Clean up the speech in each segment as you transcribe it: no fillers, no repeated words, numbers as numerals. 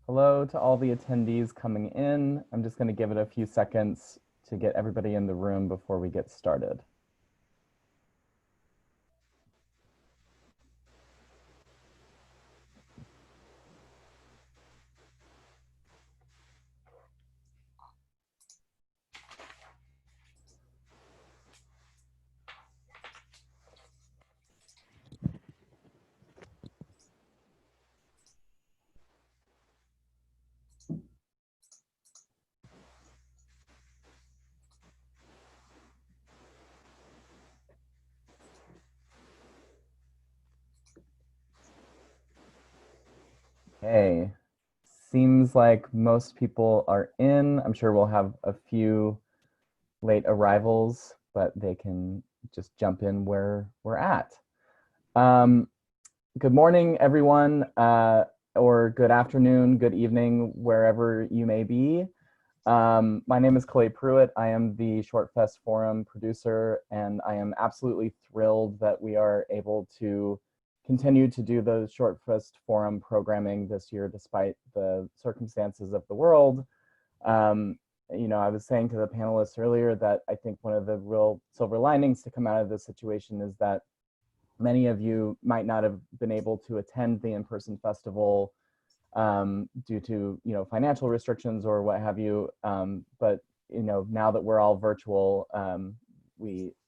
Hello to all the attendees coming in. I'm just going to give it a few seconds to get everybody in the room before we get started. Okay, seems like most people are in. I'm sure we'll have a few late arrivals, but they can just jump in where we're at. Um, Good morning, everyone, or good afternoon, good evening, wherever you may be. My name is Clay Pruitt. I am the ShortFest Forum producer, and I am absolutely thrilled that we are able to continue to do the ShortFest Forum programming this year, despite the circumstances of the world. I was saying to the panelists earlier that I think one of the real silver linings to come out of this situation is that many of you might not have been able to attend the in-person festival due to financial restrictions or what have you. But now that we're all virtual,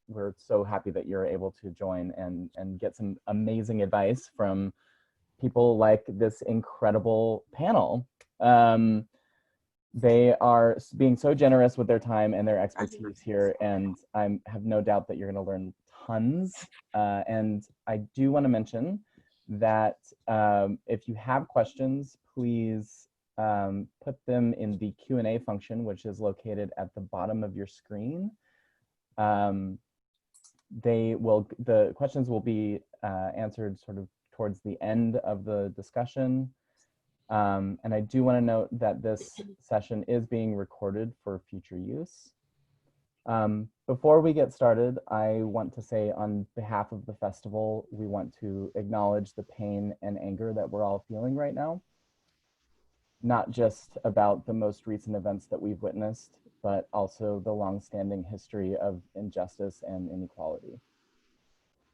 we're so happy that you're able to join and get some amazing advice from people like this incredible panel. They are being so generous with their time and their expertise here, and I have no doubt that you're going to learn tons. And I do want to mention that if you have questions, please put them in the Q&A function, which is located at the bottom of your screen. The questions will be answered sort of towards the end of the discussion. And I do want to note that this session is being recorded for future use. Before we get started, I want to say on behalf of the festival, we want to acknowledge the pain and anger that we're all feeling right now. Not just about the most recent events that we've witnessed, but also the longstanding history of injustice and inequality.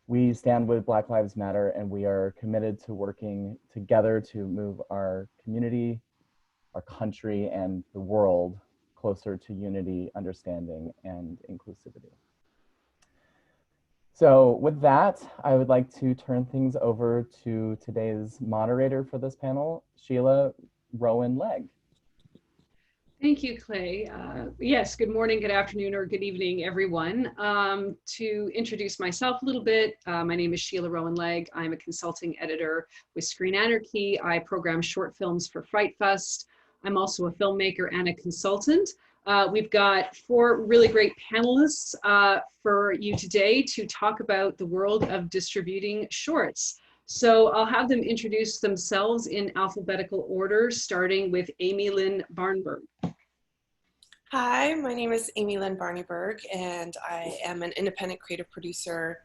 We stand with Black Lives Matter, and we are committed to working together to move our community, our country, and the world closer to unity, understanding, and inclusivity. So with that, I would like to turn things over to today's moderator for this panel, Sheila Rowan-Legg. Thank you, Clay. Yes, good morning, good afternoon, or good evening, everyone. To introduce myself a little bit, my name is Sheila Rowan-Legg. I'm a consulting editor with Screen Anarchy. I program short films for Fright Fest. I'm also a filmmaker and a consultant. We've got 4 really great panelists for you today to talk about the world of distributing shorts. So I'll have them introduce themselves in alphabetical order, starting with Amy Lynn Barnberg. Hi, my name is Amy Lynn Barneyberg, and I am an independent creative producer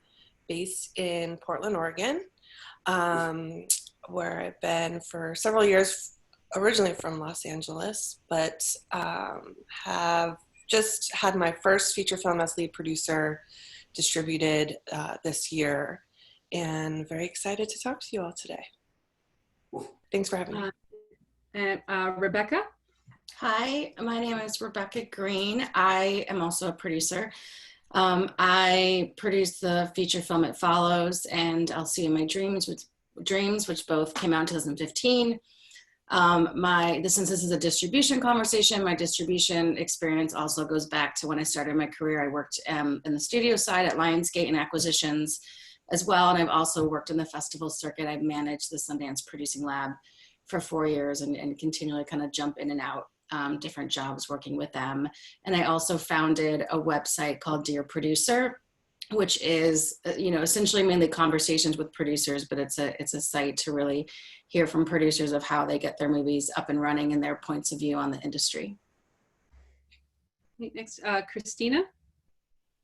based in Portland, Oregon, where I've been for several years, originally from Los Angeles, but have just had my first feature film as lead producer distributed this year, and very excited to talk to you all today. Thanks for having me. And Rebecca? Hi, my name is Rebecca Green. I am also a producer. I produced the feature film It Follows and I'll See You in My Dreams, which both came out in 2015. Since this is a distribution conversation, my distribution experience also goes back to when I started my career. I worked in the studio side at Lionsgate and acquisitions as well. And I've also worked in the festival circuit. I've managed the Sundance Producing Lab for 4 years and continually kind of jump in and out different jobs working with them. And I also founded a website called Dear Producer, which is, essentially mainly conversations with producers, but it's a site to really hear from producers of how they get their movies up and running and their points of view on the industry. Next, Christina.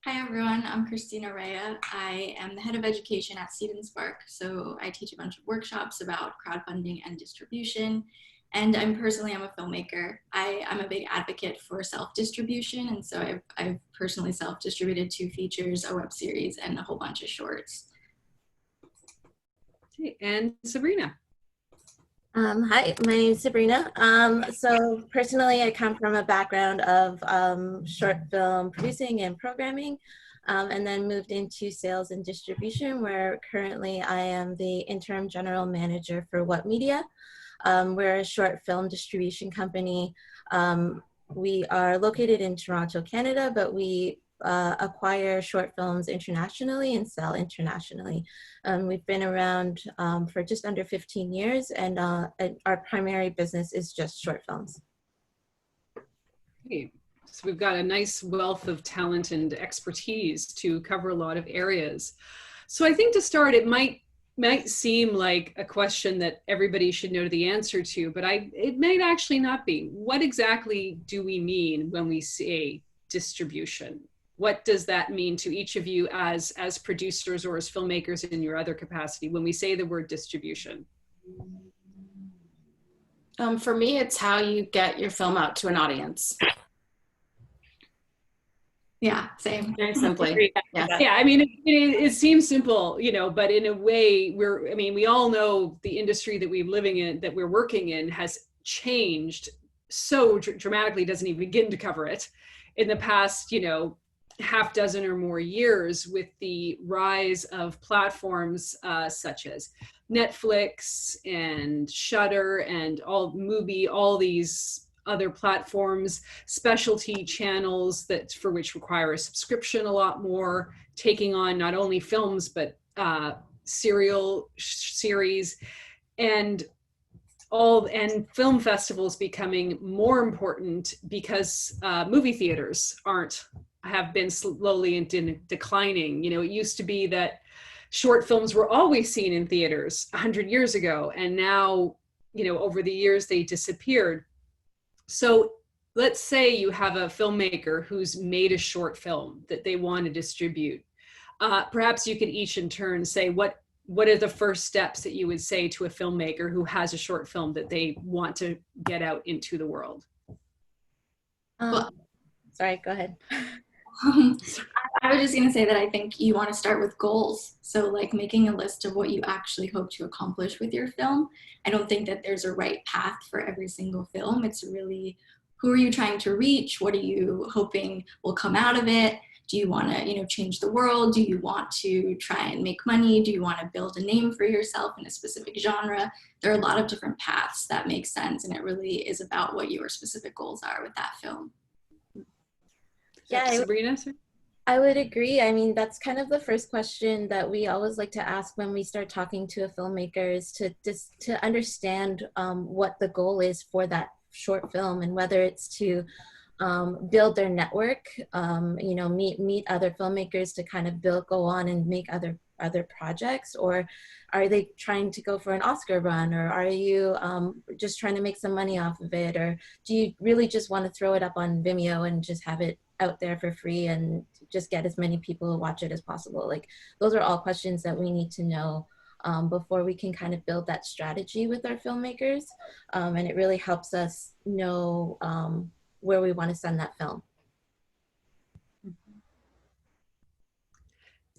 Hi everyone, I'm Christina Rea. I am the head of education at Seed and Spark. So I teach a bunch of workshops about crowdfunding and distribution. And I'm a filmmaker. I'm a big advocate for self-distribution. And so I've personally self-distributed 2 features, a web series, and a whole bunch of shorts. Okay, and Sabrina. Hi, my name is Sabrina. So personally, I come from a background of short film producing and programming, and then moved into sales and distribution, where currently I am the interim general manager for What Media. We're a short film distribution company. We are located in Toronto, Canada, but we acquire short films internationally and sell internationally. We've been around for just under 15 years, and our primary business is just short films. Okay. So we've got a nice wealth of talent and expertise to cover a lot of areas. So I think to start, it might seem like a question that everybody should know the answer to, but it might actually not be. What exactly do we mean when we say distribution? What does that mean to each of you as producers or as filmmakers in your other capacity when we say the word distribution? For me, it's how you get your film out to an audience. Yeah, same. Very simply. Yeah. Yeah, I mean, it seems simple, but in a way, we all know the industry that we're working in has changed so dramatically, doesn't even begin to cover it in the past, half dozen or more years, with the rise of platforms such as Netflix and Shudder and all these other platforms, specialty channels for which require a subscription a lot more, taking on not only films but serial series, and film festivals becoming more important because movie theaters have been slowly declining. It used to be that short films were always seen in theaters 100 years ago, and now, over the years they disappeared. So let's say you have a filmmaker who's made a short film that they want to distribute. Perhaps you could each in turn say, what are the first steps that you would say to a filmmaker who has a short film that they want to get out into the world? Sorry, go ahead. I was just going to say that I think you want to start with goals. So like making a list of what you actually hope to accomplish with your film. I don't think that there's a right path for every single film. It's really, who are you trying to reach? What are you hoping will come out of it? Do you want to, change the world? Do you want to try and make money? Do you want to build a name for yourself in a specific genre? There are a lot of different paths that make sense, and it really is about what your specific goals are with that film. Yeah, Sabrina? I would agree. I mean, that's kind of the first question that we always like to ask when we start talking to a filmmaker, is to understand what the goal is for that short film, and whether it's to build their network, meet other filmmakers to kind of go on and make other projects, or are they trying to go for an Oscar run, or are you just trying to make some money off of it, or do you really just want to throw it up on Vimeo and just have it out there for free and just get as many people to watch it as possible? Like, those are all questions that we need to know before we can kind of build that strategy with our filmmakers, and it really helps us know where we want to send that film.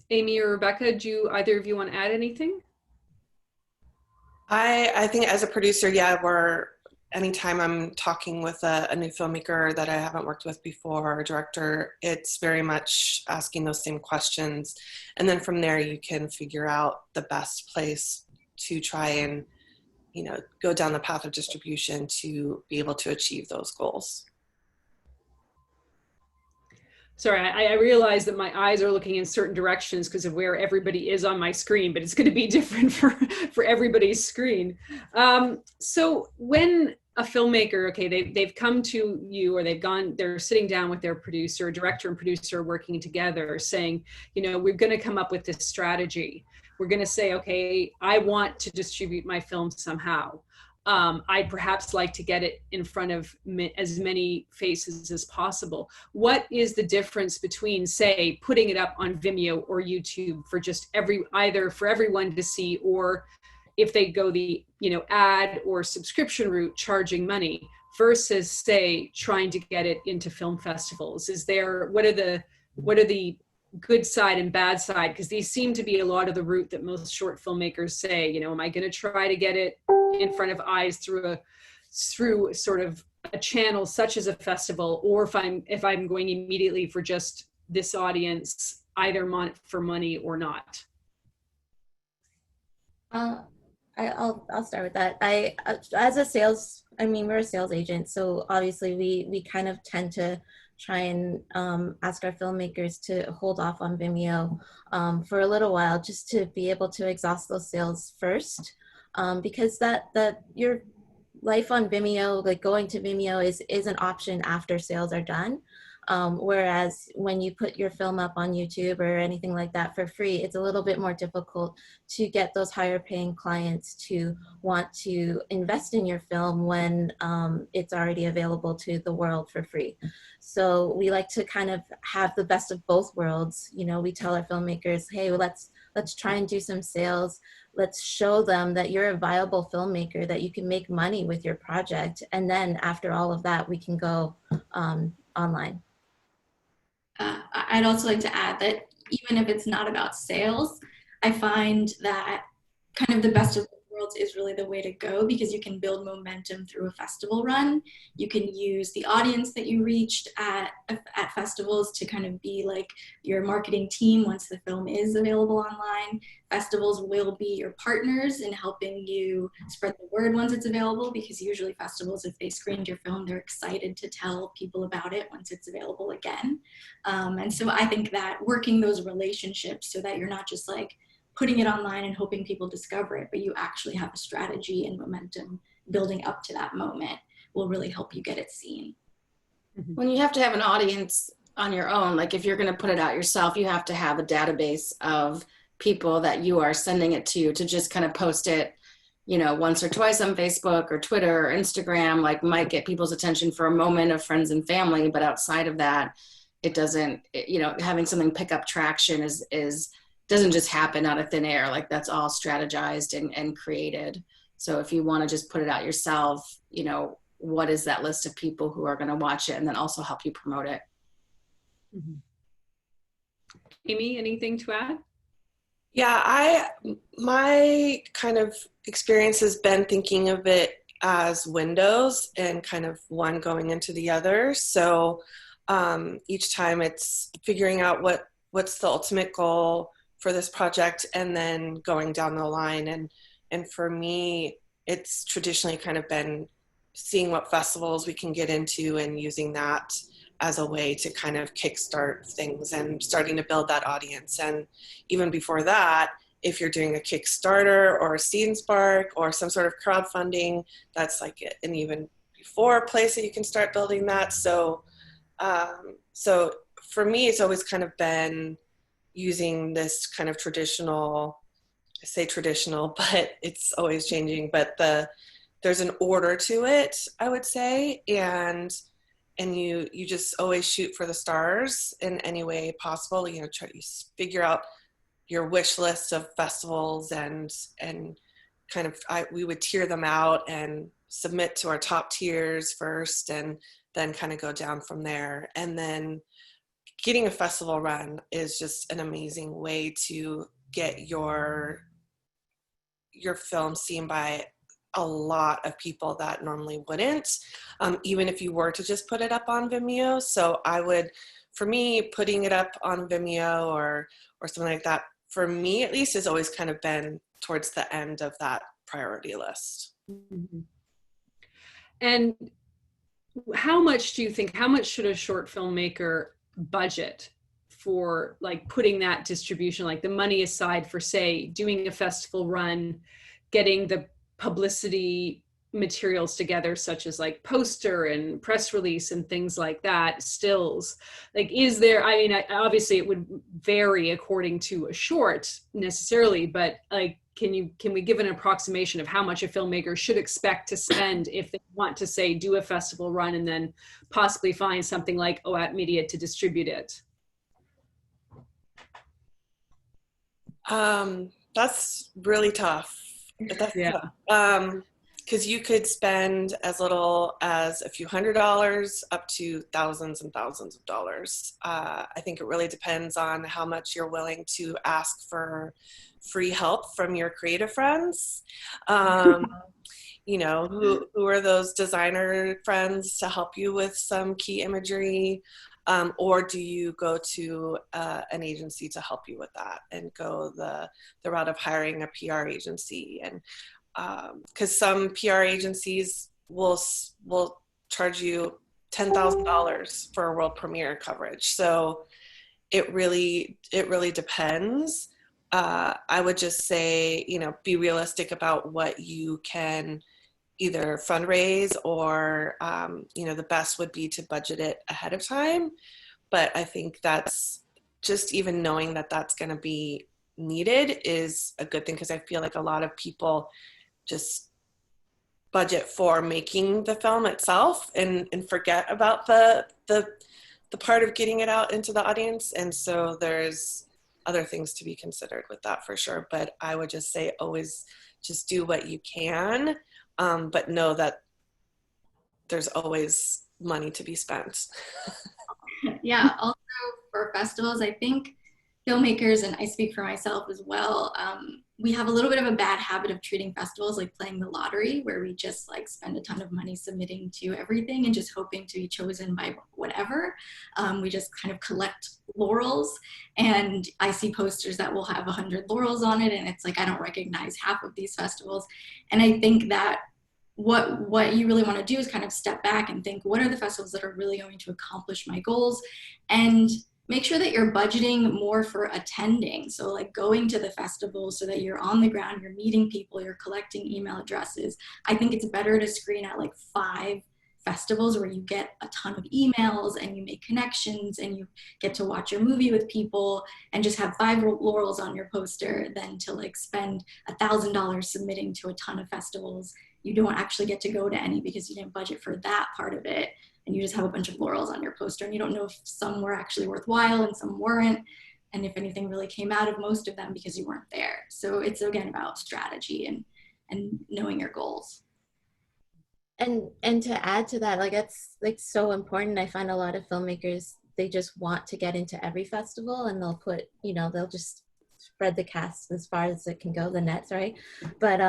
Amy or Rebecca, do either of you want to add anything? I think as a producer, anytime I'm talking with a new filmmaker that I haven't worked with before, or a director, it's very much asking those same questions. And then from there, you can figure out the best place to try and, go down the path of distribution to be able to achieve those goals. Sorry, I realize that my eyes are looking in certain directions because of where everybody is on my screen, but it's going to be different for everybody's screen. So when a filmmaker, they've come to you, or they're sitting down with their producer, director and producer working together, saying, we're going to come up with this strategy. We're going to say, okay, I want to distribute my film somehow. I'd perhaps like to get it in front of as many faces as possible. What is the difference between, say, putting it up on Vimeo or YouTube for just either for everyone to see, or if they go the, ad or subscription route, charging money versus, say, trying to get it into film festivals? What are the good side and bad side? Because these seem to be a lot of the route that most short filmmakers say, am I going to try to get it in front of eyes through sort of a channel such as a festival, or if I'm going immediately for just this audience, either for money or not? I'll start with that. As a sales, we're a sales agent, so obviously we kind of tend to try and ask our filmmakers to hold off on Vimeo for a little while, just to be able to exhaust those sales first, because that your life on Vimeo, like going to Vimeo, is an option after sales are done. Whereas when you put your film up on YouTube or anything like that for free, it's a little bit more difficult to get those higher paying clients to want to invest in your film when it's already available to the world for free. So we like to kind of have the best of both worlds. We tell our filmmakers, hey, let's try and do some sales. Let's show them that you're a viable filmmaker, that you can make money with your project. And then after all of that, we can go online. I'd also like to add that even if it's not about sales, I find that kind of the best of both worlds is really the way to go, because you can build momentum through a festival run. You can use the audience that you reached at festivals to kind of be like your marketing team once the film is available online. Festivals will be your partners in helping you spread the word once it's available, because usually festivals, if they screened your film, they're excited to tell people about it once it's available again. And so I think that working those relationships so that you're not just like putting it online and hoping people discover it, but you actually have a strategy and momentum building up to that moment will really help you get it seen. When you have to have an audience on your own, like if you're going to put it out yourself, you have to have a database of people that you are sending it to just kind of post it, once or twice on Facebook or Twitter or Instagram, like might get people's attention for a moment of friends and family. But outside of that, it doesn't, having something pick up traction doesn't just happen out of thin air. Like that's all strategized and created. So if you want to just put it out yourself, what is that list of people who are going to watch it and then also help you promote it? Mm-hmm. Amy, anything to add? Yeah, my kind of experience has been thinking of it as windows and kind of one going into the other. So each time it's figuring out what's the ultimate goal for this project and then going down the line. And for me, it's traditionally kind of been seeing what festivals we can get into and using that as a way to kind of kickstart things and starting to build that audience. And even before that, if you're doing a Kickstarter or a Seed and Spark or some sort of crowdfunding, that's like an even before place that you can start building that. So for me, it's always kind of been using this kind of traditional, I say traditional, but it's always changing, but there's an order to it, I would say. And you just always shoot for the stars in any way possible. Try to figure out your wish list of festivals and kind of, we would tier them out and submit to our top tiers first and then kind of go down from there. And then getting a festival run is just an amazing way to get your film seen by a lot of people that normally wouldn't, even if you were to just put it up on Vimeo. So for me, putting it up on Vimeo or something like that, for me at least, has always kind of been towards the end of that priority list. Mm-hmm. And how much should a short filmmaker budget for like putting that distribution, like the money aside for, say, doing a festival run, getting the publicity materials together, such as like poster and press release and things like that, stills? Like, is there, obviously it would vary according to a short necessarily, but like, can we give an approximation of how much a filmmaker should expect to spend if they want to, say, do a festival run and then possibly find something like OAT Media to distribute it? That's really tough. That's, Yeah. because you could spend as little as a few $100s up to thousands and thousands of dollars. I think it really depends on how much you're willing to ask for free help from your creative friends. You know, who are those designer friends to help you with some key imagery? Or do you go to an agency to help you with that and go the route of hiring a PR agency? And because some PR agencies will charge you $10,000 for a world premiere coverage. So it really depends. I would just say, you know, be realistic about what you can either fundraise or, you know, the best would be to budget it ahead of time. But I think that's just even knowing that that's going to be needed is a good thing, because I feel like a lot of people just budget for making the film itself and forget about the part of getting it out into the audience. And so there's other things to be considered with that for sure. But I would just say always just do what you can, but know that there's always money to be spent. Yeah, also for festivals, I think filmmakers, and I speak for myself as well, we have a little bit of a bad habit of treating festivals like playing the lottery, where we just like spend a ton of money submitting to everything and just hoping to be chosen by whatever. We just kind of collect laurels, and I see posters that will have 100 laurels on it, and it's like I don't recognize half of these festivals. And I think that what you really want to do is kind of step back and think, what are the festivals that are really going to accomplish my goals, and make sure that you're budgeting more for attending. So like going to the festival so that you're on the ground, you're meeting people, you're collecting email addresses. I think it's better to screen at like 5 festivals where you get a ton of emails and you make connections and you get to watch your movie with people and just have 5 laurels on your poster than to like spend $1,000 submitting to a ton of festivals. You don't actually get to go to any because you didn't budget for that part of it. And you just have a bunch of laurels on your poster, and you don't know if some were actually worthwhile and some weren't, and if anything really came out of most of them because you weren't there. So it's again about strategy and knowing your goals. And to add to that, like it's like so important. I find a lot of filmmakers, they just want to get into every festival, and they'll put, you know, they'll just spread the cast as far as it can go, the nets, right? But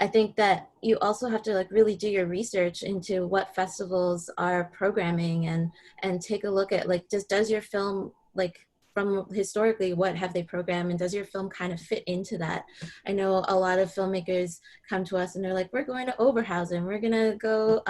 I think that you also have to like really do your research into what festivals are programming, and take a look at like, does your film, like from historically, what have they programmed, and does your film kind of fit into that? I know a lot of filmmakers come to us and they're like, we're going to Oberhausen, we're gonna go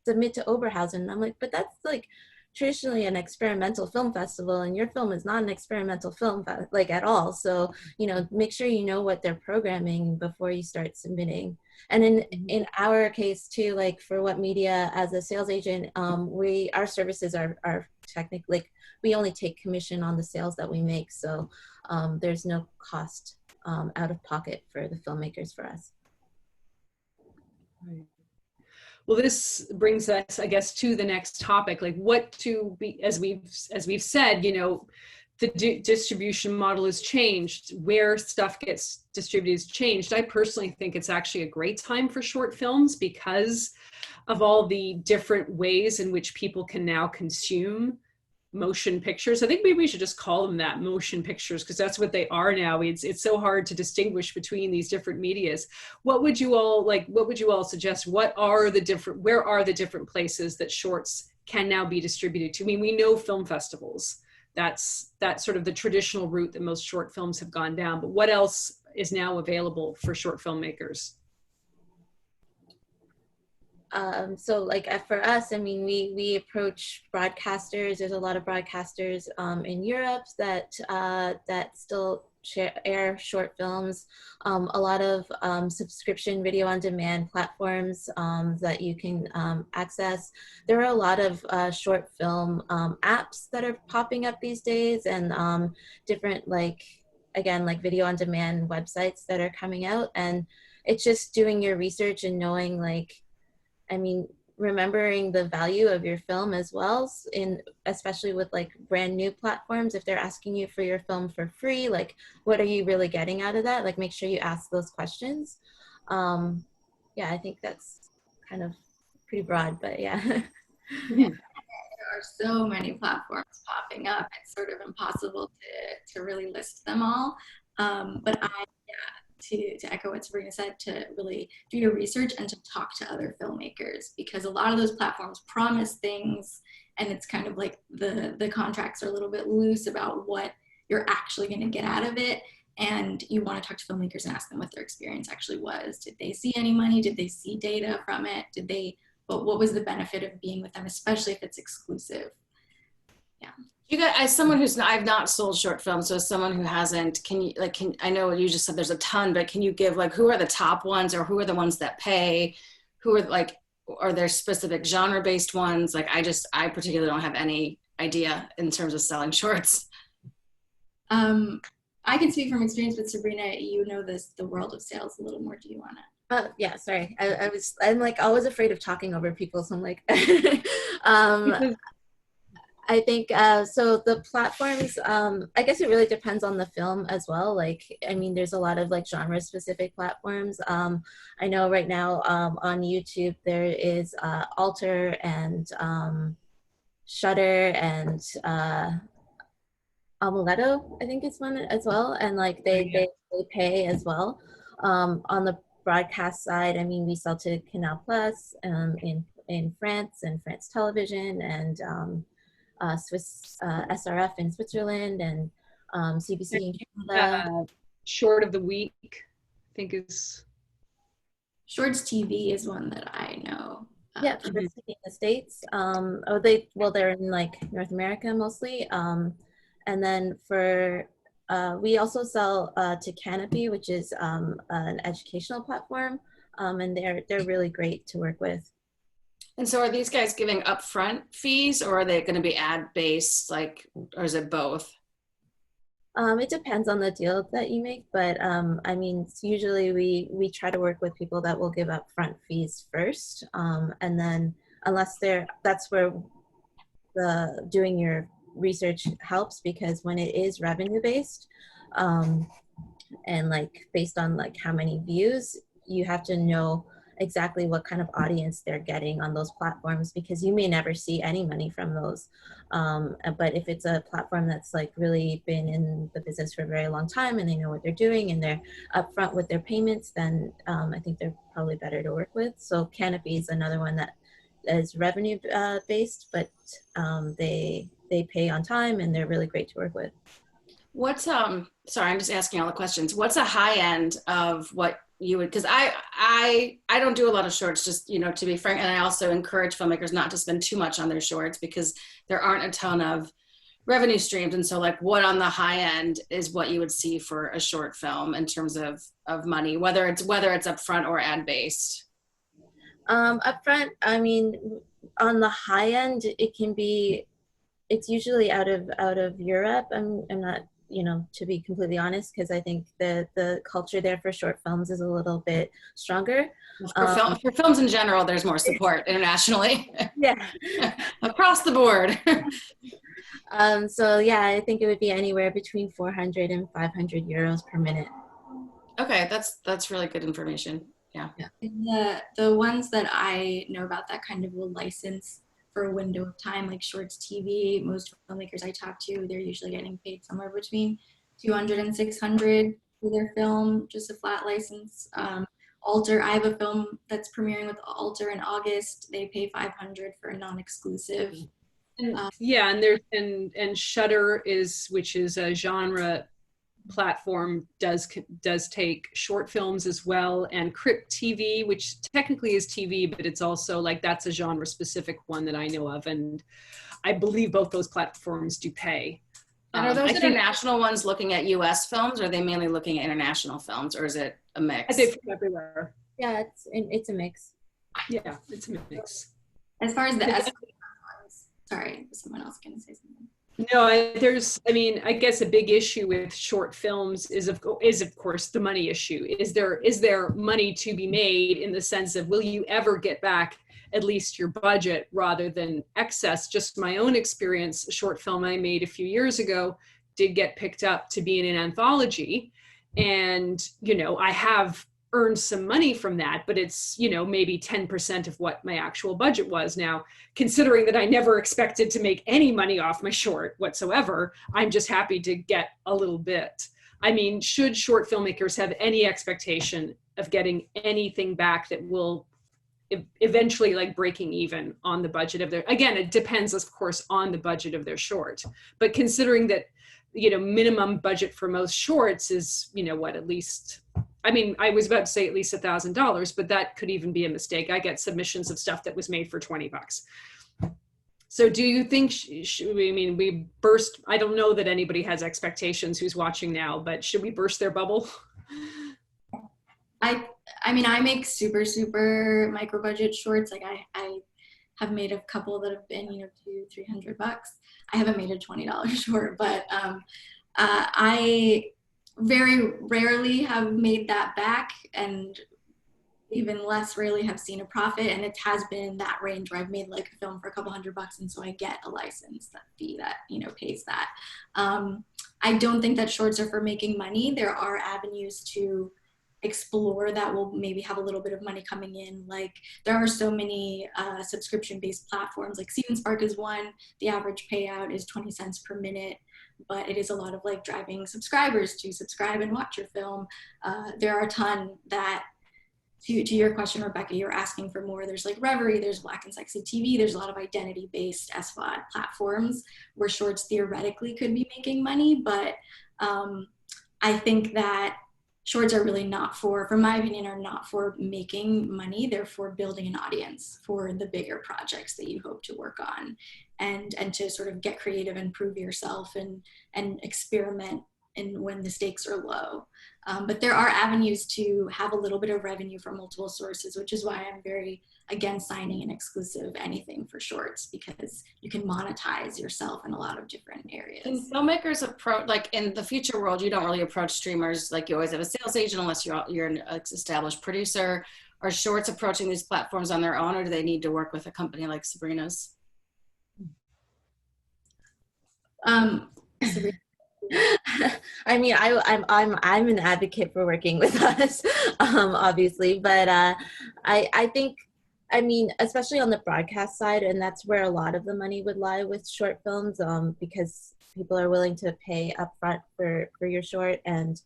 submit to Oberhausen. And I'm like, but that's like traditionally an experimental film festival, and your film is not an experimental film like at all. So, you know, make sure you know what they're programming before you start submitting. And in our case too, like for What Media, as a sales agent, our services are technically, like, we only take commission on the sales that we make. So there's no cost out of pocket for the filmmakers for us. Right. Well, this brings us, I guess, to the next topic, like what to be, as we've said, you know, the distribution model has changed, where stuff gets distributed has changed. I personally think it's actually a great time for short films because of all the different ways in which people can now consume motion pictures. I think maybe we should just call them that, motion pictures, because that's what they are now. It's so hard to distinguish between these different medias. What would you all suggest? Where are the different places that shorts can now be distributed to? I mean, we know film festivals. That's sort of the traditional route that most short films have gone down. But what else is now available for short filmmakers? So like for us, I mean, we approach broadcasters. There's a lot of broadcasters in Europe that still air short films. A lot of subscription video on demand platforms that you can access. There are a lot of short film apps that are popping up these days, and different, like, again, like video on demand websites that are coming out. And it's just doing your research and knowing, like, I mean, remembering the value of your film as well, especially with like brand new platforms. If they're asking you for your film for free, like what are you really getting out of that? Like make sure you ask those questions. Yeah, I think that's kind of pretty broad, but yeah. Yeah. There are so many platforms popping up. It's sort of impossible to really list them all. But to echo what Sabrina said, to really do your research and to talk to other filmmakers, because a lot of those platforms promise things and it's kind of like the contracts are a little bit loose about what you're actually going to get out of it. And you want to talk to filmmakers and ask them what their experience actually was. Did they see any money? Did they see data from it? What was the benefit of being with them, especially if it's exclusive? Yeah. You got, as someone I've not sold short films, so as someone who hasn't, I know you just said there's a ton, but can you give like, who are the top ones, or who are the ones that pay? Who are like, are there specific genre-based ones? Like I particularly don't have any idea in terms of selling shorts. I can speak from experience, but Sabrina, you know the world of sales a little more. Do you want to? Yeah, sorry. I'm like always afraid of talking over people, so I'm like, I think, so the platforms, I guess it really depends on the film as well. Like, I mean, there's a lot of like genre specific platforms. I know right now on YouTube, there is Alter and Shudder and Amuleto, I think it's one as well. And like they pay as well. On the broadcast side, I mean, we sell to Canal Plus in France and France Television and Swiss SRF in Switzerland and CBC in Canada. Short of the week, I think is. Shorts TV is one that I know. Yeah, Shorts TV in the States. They're in like North America mostly. And then for we also sell to Canopy, which is an educational platform, and they're really great to work with. And so are these guys giving upfront fees, or are they going to be ad-based, like, or is it both? It depends on the deal that you make, but I mean, usually we try to work with people that will give upfront fees first, and then that's where the doing your research helps, because when it is revenue based, and like based on like how many views, you have to know exactly what kind of audience they're getting on those platforms, because you may never see any money from those. But if it's a platform that's like really been in the business for a very long time and they know what they're doing and they're upfront with their payments, then I think they're probably better to work with. So Canopy is another one that is revenue based, but they pay on time and they're really great to work with. What's sorry, I'm just asking all the questions. What's a high end of what you would, because I don't do a lot of shorts, just, you know, to be frank, and I also encourage filmmakers not to spend too much on their shorts because there aren't a ton of revenue streams. And so like what on the high end is what you would see for a short film in terms of money, whether it's upfront or ad based? Upfront, I mean, on the high end, it's usually out of Europe. I'm not, you know, to be completely honest, because I think the culture there for short films is a little bit stronger. For films in general, there's more support internationally. Yeah. Across the board. So yeah, I think it would be anywhere between 400 and 500 euros per minute. Okay, that's really good information. Yeah. The ones that I know about that kind of will license for a window of time, like Shorts TV, most filmmakers I talk to, they're usually getting paid somewhere between 200 and 600 for their film, just a flat license. Alter, I have a film that's premiering with Alter in August. They pay 500 for a non-exclusive. Yeah, and there's and Shudder which is a genre platform, does take short films as well, and Crypt TV, which technically is TV, but it's also like, that's a genre specific one that I know of, and I believe both those platforms do pay. And are those international ones looking at US films, or are they mainly looking at international films, or is it a mix? I think from everywhere. Yeah, it's a mix. Yeah, it's a mix. As far as the ones, sorry, was someone else going to say something? No, I guess a big issue with short films is of course the money issue. Is there money to be made, in the sense of, will you ever get back at least your budget rather than excess. Just my own experience, a short film I made a few years ago did get picked up to be in an anthology. And, you know, I have earned some money from that, but it's, you know, maybe 10% of what my actual budget was. Now, considering that I never expected to make any money off my short whatsoever, I'm just happy to get a little bit. I mean, should short filmmakers have any expectation of getting anything back that will eventually like breaking even on the budget of their, again, it depends of course on the budget of their short, but considering that, you know, minimum budget for most shorts is, you know, what, at least, I mean, I was about to say at least $1,000, but that could even be a mistake. I get submissions of stuff that was made for 20 bucks. So do you think, I mean, we burst, I don't know that anybody has expectations who's watching now, but should we burst their bubble? I mean, I make super micro budget shorts. Like I have made a couple that have been, you know, $200-300. I haven't made a $20 short, but I very rarely have made that back, and even less rarely have seen a profit. And it has been in that range where I've made like a film for a couple $100, and so I get a license that fee that, you know, pays that. I don't think that shorts are for making money. There are avenues to explore that will maybe have a little bit of money coming in. Like there are so many subscription-based platforms, like Seed and Spark is one. The average payout is 20 cents per minute, but it is a lot of like driving subscribers to subscribe and watch your film. There are a ton that, to your question, Rebecca, you're asking for more. There's like Reverie, there's Black and Sexy TV, there's a lot of identity-based SVOD platforms where shorts theoretically could be making money, but I think that shorts are really not for my opinion, are not for making money. They're for building an audience for the bigger projects that you hope to work on, and to sort of get creative and prove yourself and experiment and when the stakes are low. But there are avenues to have a little bit of revenue from multiple sources, which is why I'm very against signing an exclusive anything for shorts, because you can monetize yourself in a lot of different areas. Can filmmakers approach, like in the future world, you don't really approach streamers, like you always have a sales agent unless you're an established producer. Are shorts approaching these platforms on their own, or do they need to work with a company like Sabrina's? I mean, I'm an advocate for working with us, obviously, but I think, I mean, especially on the broadcast side, and that's where a lot of the money would lie with short films, because people are willing to pay upfront for your short, and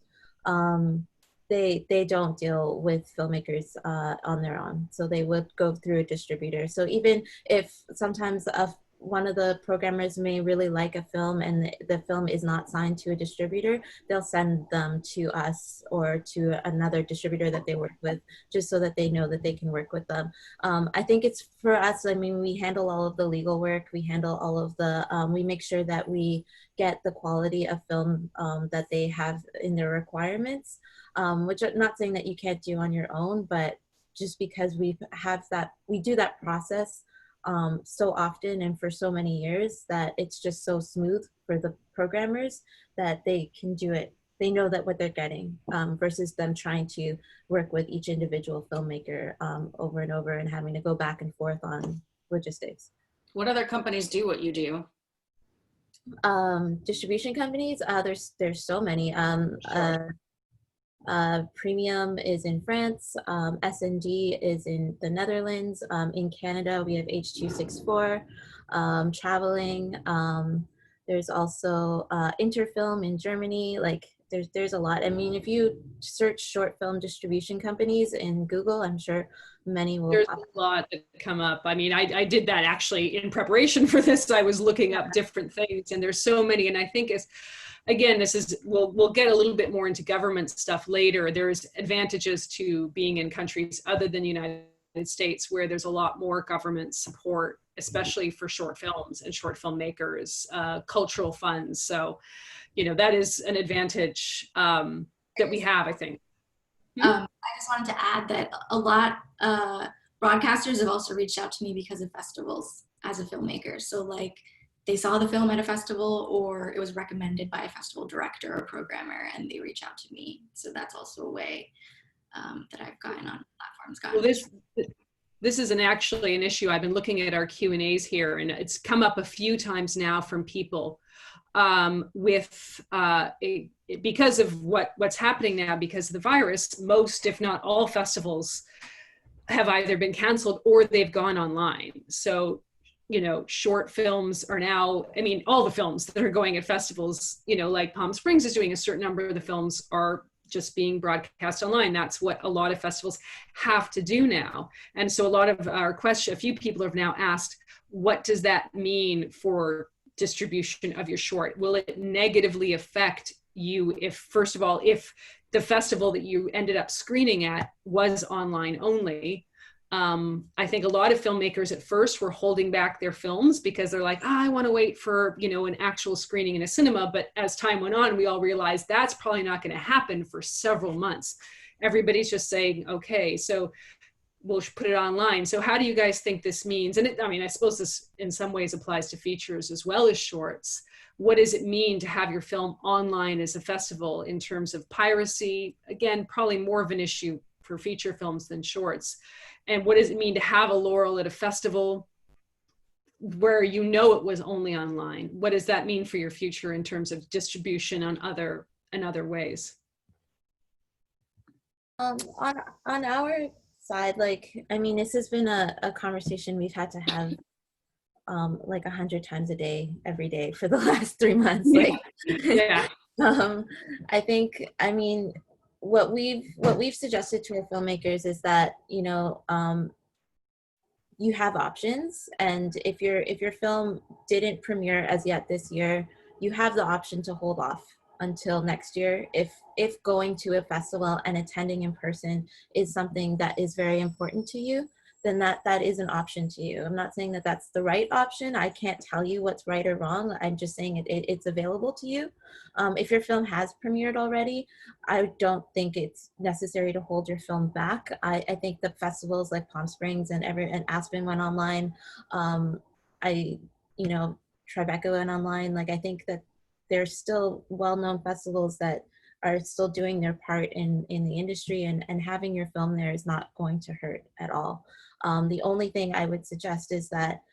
they don't deal with filmmakers on their own, so they would go through a distributor. So even if sometimes one of the programmers may really like a film and the film is not signed to a distributor, they'll send them to us or to another distributor that they work with, just so that they know that they can work with them. I think it's for us, I mean, we handle all of the legal work, we handle all of the, we make sure that we get the quality of film that they have in their requirements, which I'm not saying that you can't do on your own, but just because we do that process so often and for so many years that it's just so smooth for the programmers that they can do it. They know that what they're getting, versus them trying to work with each individual filmmaker over and over and having to go back and forth on logistics. What other companies do what you do? Distribution companies, there's so many. Sure. Premium is in France, S&G is in the Netherlands, in Canada we have H264, Traveling, there's also Interfilm in Germany. Like there's a lot. I mean, if you search short film distribution companies in Google, I'm sure many will There's pop a lot that come up. I mean, I did that actually in preparation for this. I was looking up different things, and there's so many, and I think again, this is, we'll get a little bit more into government stuff later. There's advantages to being in countries other than the United States where there's a lot more government support, especially for short films and short filmmakers, cultural funds. So, you know, that is an advantage that we have, I think. I just wanted to add that a lot broadcasters have also reached out to me because of festivals as a filmmaker. So like, they saw the film at a festival, or it was recommended by a festival director or programmer, and they reach out to me. So that's also a way that I've gotten on platforms. Well, this isn't actually an issue. I've been looking at our Q&As here, and it's come up a few times now from people because of what's happening now, because of the virus. Most, if not all, festivals have either been canceled or they've gone online. So, short films are now, I mean, all the films that are going at festivals, like Palm Springs is doing, a certain number of the films are just being broadcast online. That's what a lot of festivals have to do now. And so a lot of our a few people have now asked, what does that mean for distribution of your short? Will it negatively affect you if, first of all, if the festival that you ended up screening at was online only? I think a lot of filmmakers at first were holding back their films because they're like, I want to wait for, an actual screening in a cinema. But as time went on, we all realized that's probably not going to happen for several months. Everybody's just saying, okay, so we'll put it online. So how do you guys think this means? And I suppose this in some ways applies to features as well as shorts. What does it mean to have your film online as a festival in terms of piracy? Again, probably more of an issue for feature films than shorts. And what does it mean to have a Laurel at a festival where it was only online? What does that mean for your future in terms of distribution in other ways? On our side, this has been a conversation we've had to have 100 times a day, every day for the last 3 months. Yeah. I think, what we've suggested to our filmmakers is that you have options, and if your film didn't premiere as yet this year, you have the option to hold off until next year if going to a festival and attending in person is something that is very important to you. Then that is an option to you. I'm not saying that that's the right option. I can't tell you what's right or wrong. I'm just saying it's available to you. If your film has premiered already, I don't think it's necessary to hold your film back. I think the festivals like Palm Springs and Aspen went online. Tribeca went online. I think that there's still well-known festivals that are still doing their part in the industry, and having your film there is not going to hurt at all. The only thing I would suggest is that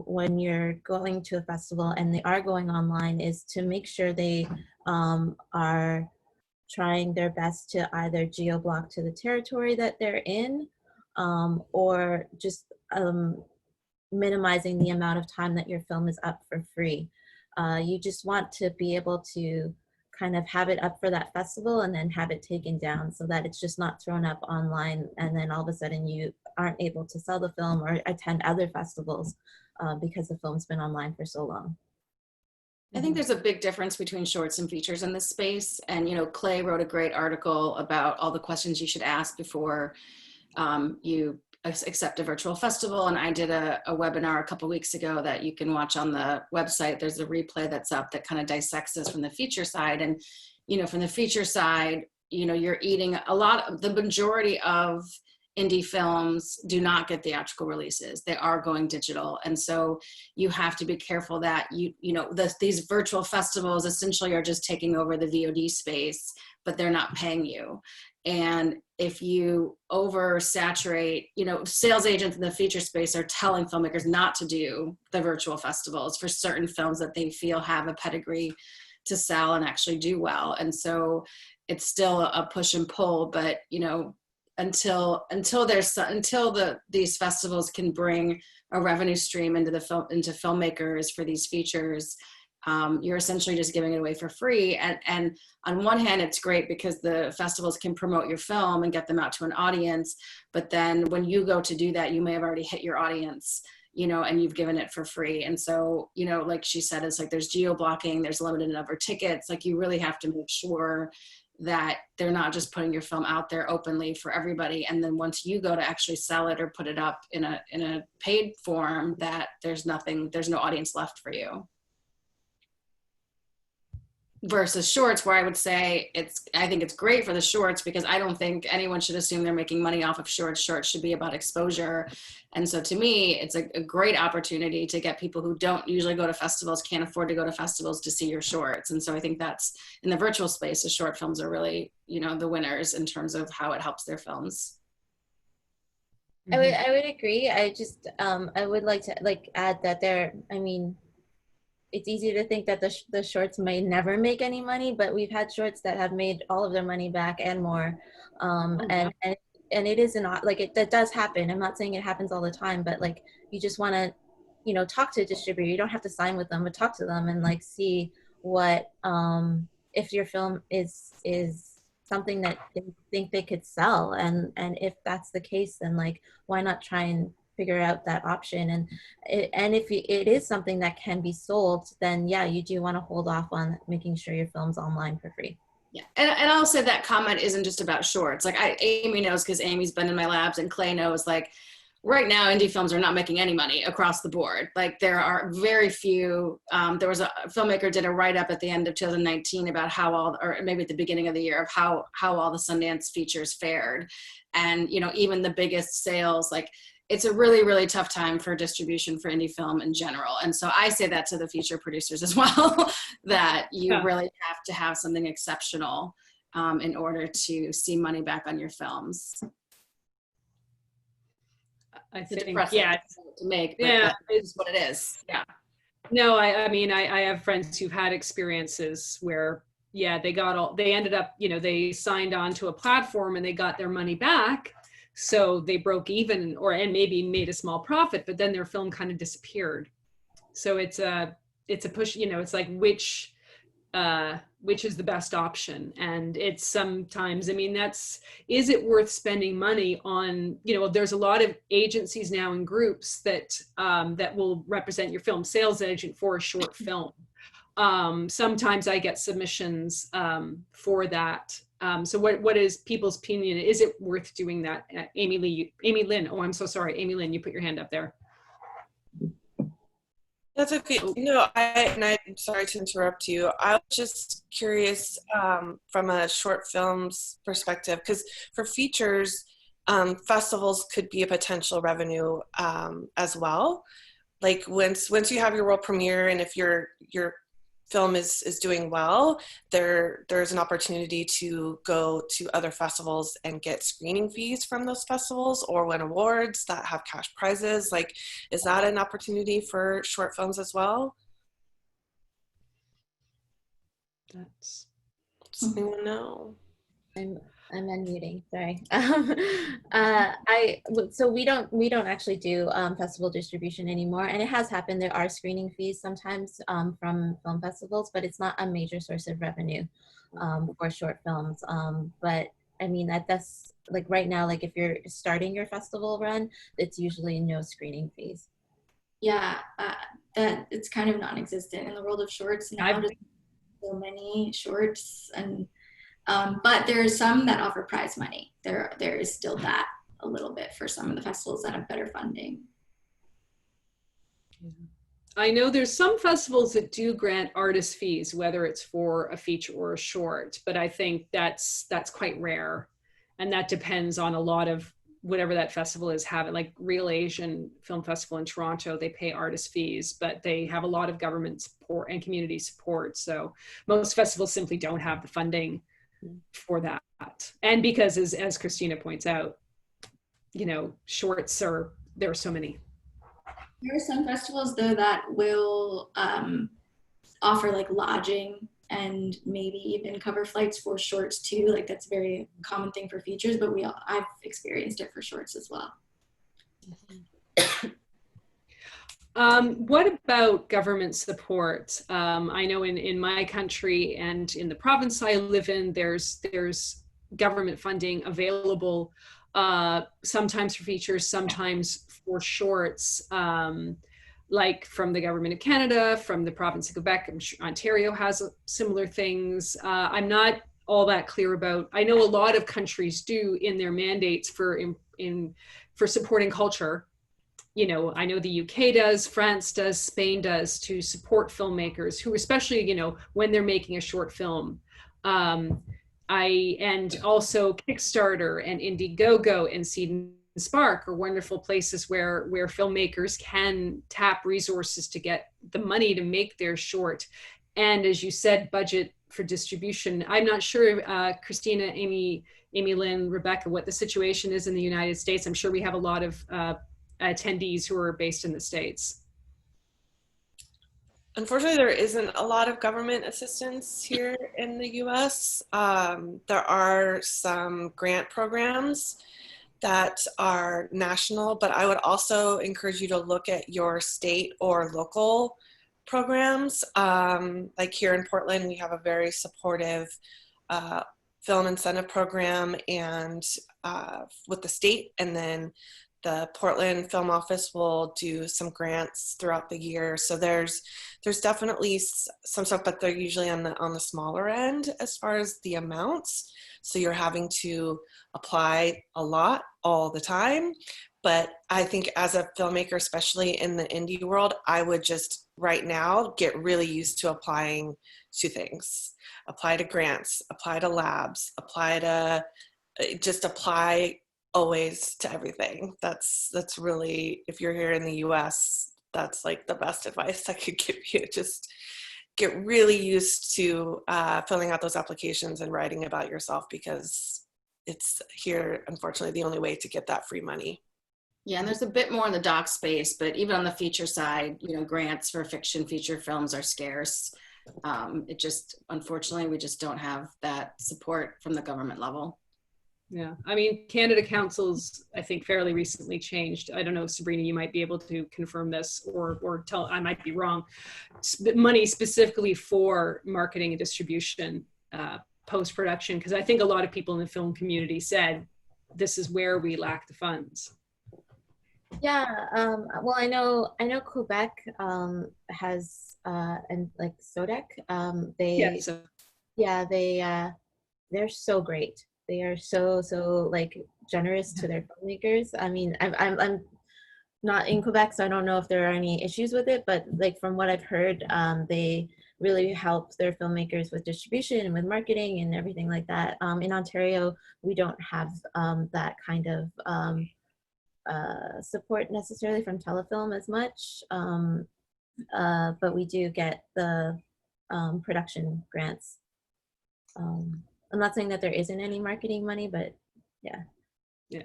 when you're going to a festival and they are going online, is to make sure they are trying their best to either geo-block to the territory that they're in, or just minimizing the amount of time that your film is up for free. You just want to be able to kind of have it up for that festival and then have it taken down, so that it's just not thrown up online and then all of a sudden you aren't able to sell the film or attend other festivals because the film's been online for so long. I think there's a big difference between shorts and features in this space. And, Clay wrote a great article about all the questions you should ask before you accept a virtual festival. And I did a webinar a couple weeks ago that you can watch on the website. There's a replay that's up that kind of dissects this from the feature side. And, from the feature side, you're eating the majority of indie films do not get theatrical releases. They are going digital. And so you have to be careful that these virtual festivals essentially are just taking over the VOD space, but they're not paying you. And if you oversaturate, sales agents in the feature space are telling filmmakers not to do the virtual festivals for certain films that they feel have a pedigree to sell and actually do well. And so it's still a push and pull, but until these festivals can bring a revenue stream into filmmakers for these features, you're essentially just giving it away for free. And on one hand, it's great because the festivals can promote your film and get them out to an audience. But then when you go to do that, you may have already hit your audience, and you've given it for free. And so, like she said, it's there's geo-blocking, there's limited number of tickets. You really have to make sure that they're not just putting your film out there openly for everybody. And then once you go to actually sell it or put it up in a paid form, that there's no audience left for you. Versus shorts, where I would say I think it's great for the shorts, because I don't think anyone should assume they're making money off of shorts. Shorts should be about exposure. And so to me, it's a great opportunity to get people who don't usually go to festivals, can't afford to go to festivals, to see your shorts. And so I think that's, in the virtual space, the short films are really, the winners in terms of how it helps their films. I would agree. I just I would like to add that I mean, it's easy to think that the shorts may never make any money, but we've had shorts that have made all of their money back and more. And it is not like that does happen. I'm not saying it happens all the time, but like you just want to, talk to a distributor. You don't have to sign with them, but talk to them and like see what if your film is something that they think they could sell, and if that's the case, then like why not try and figure out that option. And if it is something that can be sold, then yeah, you do want to hold off on making sure your film's online for free. Yeah, and I'll say that comment isn't just about shorts. Like Amy knows, because Amy's been in my labs, and Clay knows, like right now indie films are not making any money across the board. Like there are very few. There was a filmmaker did a write-up at the end of 2019 about how all, or maybe at the beginning of the year, of how all the Sundance features fared. And even the biggest sales, like it's a really, really tough time for distribution for indie film in general. And so I say that to the feature producers as well, that you really have to have something exceptional in order to see money back on your films. I think, to make, but that is what it is. Yeah. No, I mean, I have friends who've had experiences where, they ended up, they signed on to a platform and they got their money back. So they broke even and maybe made a small profit, but then their film kind of disappeared. So it's a push, it's like which is the best option. And it's sometimes, I mean, is it worth spending money on, there's a lot of agencies now and groups that will represent your film, sales agent for a short film. Sometimes I get submissions for that. So what is people's opinion? Is it worth doing that? Amy Lynn. Oh, I'm so sorry. Amy Lynn, you put your hand up there. That's okay. I'm sorry to interrupt you. I was just curious from a short films perspective, because for features, festivals could be a potential revenue as well. Like once you have your world premiere, and if your film is doing well, there's an opportunity to go to other festivals and get screening fees from those festivals, or win awards that have cash prizes. Like, is that an opportunity for short films as well? Does anyone know? I'm unmuting, sorry. So we don't actually do festival distribution anymore, and it has happened. There are screening fees sometimes from film festivals, but it's not a major source of revenue for short films. But I mean, that's like right now, like if you're starting your festival run, it's usually no screening fees. Yeah, that it's kind of non-existent in the world of shorts now. There's so many shorts, and but there are some that offer prize money. There is still that a little bit for some of the festivals that have better funding. I know there's some festivals that do grant artist fees, whether it's for a feature or a short, but I think that's quite rare. And that depends on a lot of whatever that festival is having. Like Real Asian Film Festival in Toronto, they pay artist fees, but they have a lot of government support and community support. So most festivals simply don't have the funding for that. And because as Christina points out, shorts there are so many. There are some festivals though that will offer like lodging and maybe even cover flights for shorts too. Like that's a very common thing for features, but I've experienced it for shorts as well. What about government support? I know in my country and in the province I live in, there's government funding available, sometimes for features, sometimes for shorts, like from the government of Canada, from the province of Quebec. Ontario has similar things. I'm not all that clear about. I know a lot of countries do in their mandates for supporting culture. I know the UK does, France does, Spain does, to support filmmakers who, especially, when they're making a short film. And also Kickstarter and Indiegogo and Seed and Spark are wonderful places where filmmakers can tap resources to get the money to make their short. And as you said, budget for distribution. I'm not sure, Christina, Amy Lynn, Rebecca, what the situation is in the United States. I'm sure we have a lot of attendees who are based in the States. Unfortunately, there isn't a lot of government assistance here in the US. There are some grant programs that are national, but I would also encourage you to look at your state or local programs. Like here in Portland, we have a very supportive film incentive program and with the state, and then the Portland Film Office will do some grants throughout the year. So there's definitely some stuff, but they're usually on the smaller end as far as the amounts. So you're having to apply a lot all the time. But I think as a filmmaker, especially in the indie world, I would just right now get really used to applying to things. Apply to grants, apply to labs, just apply always to everything. That's really, if you're here in the US, that's like the best advice I could give you. Just get really used to filling out those applications and writing about yourself, because it's here, unfortunately, the only way to get that free money. Yeah, and there's a bit more in the doc space, but even on the feature side, you know, grants for fiction feature films are scarce. It just, unfortunately, we just don't have that support from the government level. Yeah, I mean, Canada Council's, I think, fairly recently changed. I don't know, Sabrina, you might be able to confirm this, or tell, I might be wrong. Money specifically for marketing and distribution, post-production, because I think a lot of people in the film community said, this is where we lack the funds. Yeah, well, I know Quebec has and like SODEC, they're so great. They are so like generous to their filmmakers. I mean, I'm not in Quebec, so I don't know if there are any issues with it, but like from what I've heard, they really help their filmmakers with distribution and with marketing and everything like that. In Ontario, we don't have that kind of support necessarily from Telefilm as much, but we do get the production grants. I'm not saying that there isn't any marketing money, but yeah. Yeah.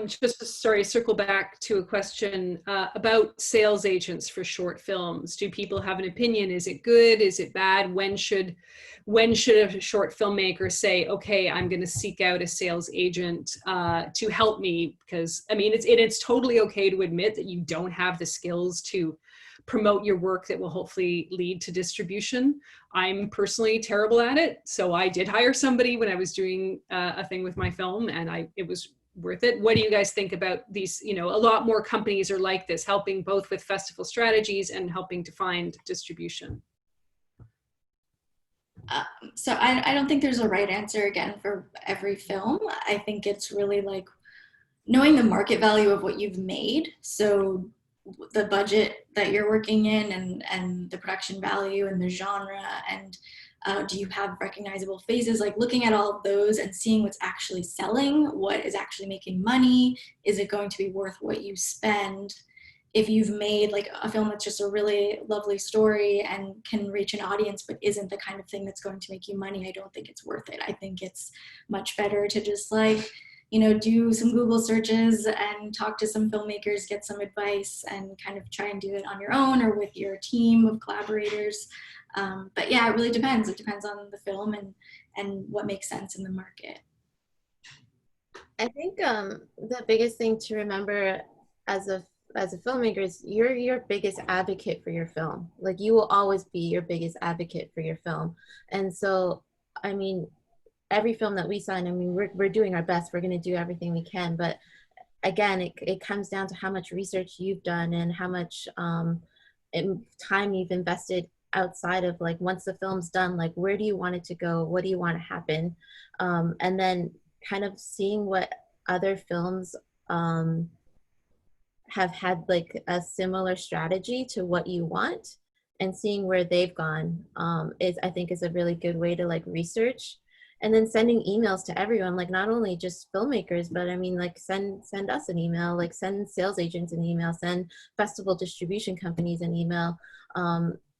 Just sorry, circle back to a question about sales agents for short films. Do people have an opinion? Is it good? Is it bad? When should a short filmmaker say, okay, I'm going to seek out a sales agent to help me? Because I mean, it's totally okay to admit that you don't have the skills to promote your work that will hopefully lead to distribution. I'm personally terrible at it, so I did hire somebody when I was doing a thing with my film, and it was worth it. What do you guys think about these? You know, a lot more companies are like this, helping both with festival strategies and helping to find distribution. So I don't think there's a right answer again for every film. I think it's really like knowing the market value of what you've made. So the budget that you're working in and the production value and the genre, and do you have recognizable phases, like looking at all of those and seeing what's actually selling, what is actually making money, is it going to be worth what you spend? If you've made like a film that's just a really lovely story and can reach an audience but isn't the kind of thing that's going to make you money, I don't think it's worth it. I think it's much better to just like, you know, do some Google searches and talk to some filmmakers, get some advice, and kind of try and do it on your own or with your team of collaborators. But yeah, it really depends. It depends on the film and what makes sense in the market. I think the biggest thing to remember as a filmmaker is you're your biggest advocate for your film. Like, you will always be your biggest advocate for your film. And so, I mean, every film that we sign, I mean, we're doing our best. We're going to do everything we can. But again, it comes down to how much research you've done and how much time you've invested outside of, like, once the film's done, like, where do you want it to go? What do you want to happen? And then kind of seeing what other films have had, like, a similar strategy to what you want, and seeing where they've gone I think is a really good way to, like, research. And then sending emails to everyone, like not only just filmmakers, but I mean, like send us an email, like send sales agents an email, send festival distribution companies an email.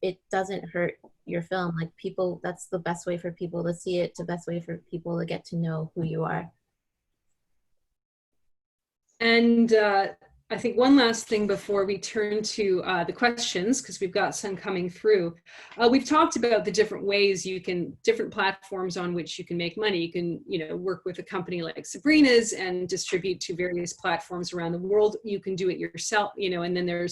It doesn't hurt your film. Like people, that's the best way for people to see it, the best way for people to get to know who you are. And I think one last thing before we turn to the questions, because we've got some coming through. We've talked about the different ways different platforms on which you can make money. You can, work with a company like Sabrina's and distribute to various platforms around the world. You can do it yourself, and then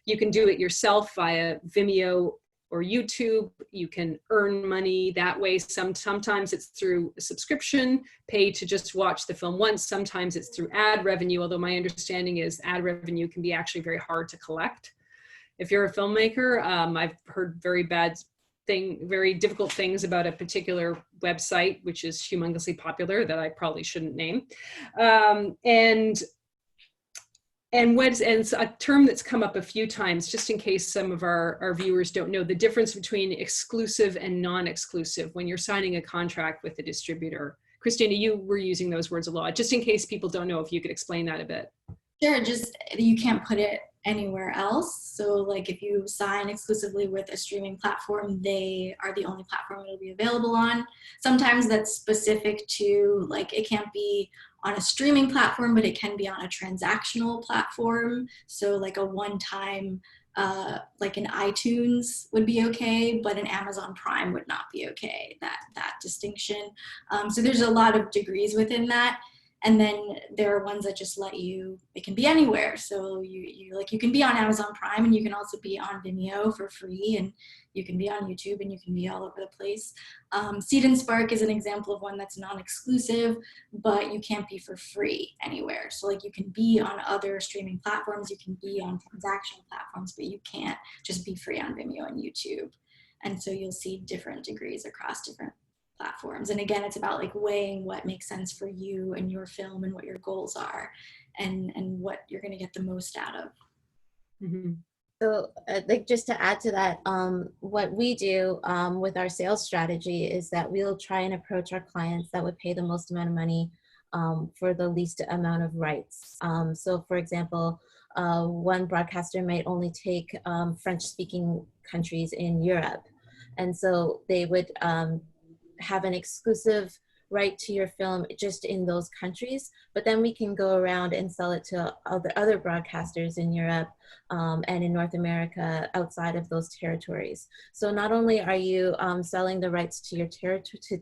you can do it yourself via Vimeo or YouTube. You can earn money that way. Sometimes it's through a subscription, pay to just watch the film once. Sometimes it's through ad revenue, although my understanding is ad revenue can be actually very hard to collect. If you're a filmmaker, I've heard very difficult things about a particular website, which is humongously popular, that I probably shouldn't name. And a term that's come up a few times, just in case some of our viewers don't know, the difference between exclusive and non-exclusive when you're signing a contract with a distributor. Christina, you were using those words a lot. Just in case people don't know, if you could explain that a bit. Sure, just you can't put it anywhere else. So like if you sign exclusively with a streaming platform, they are the only platform it'll be available on. Sometimes that's specific to, like, it can't be on a streaming platform, but it can be on a transactional platform. So like a one-time, like an iTunes would be okay, but an Amazon Prime would not be okay, that distinction. So there's a lot of degrees within that. And then there are ones that just let you, it can be anywhere. So you can be on Amazon Prime, and you can also be on Vimeo for free, and you can be on YouTube, and you can be all over the place. Seed and Spark is an example of one that's non-exclusive, but you can't be for free anywhere. So like you can be on other streaming platforms, you can be on transactional platforms, but you can't just be free on Vimeo and YouTube. And so you'll see different degrees across different platforms. And again, it's about like weighing what makes sense for you and your film and what your goals are, and what you're going to get the most out of. Mm-hmm. So like just to add to that, what we do with our sales strategy is that we'll try and approach our clients that would pay the most amount of money for the least amount of rights. So for example, one broadcaster might only take French-speaking countries in Europe. And so they would have an exclusive right to your film just in those countries, but then we can go around and sell it to other broadcasters in Europe and in North America outside of those territories. So not only are you selling the rights to your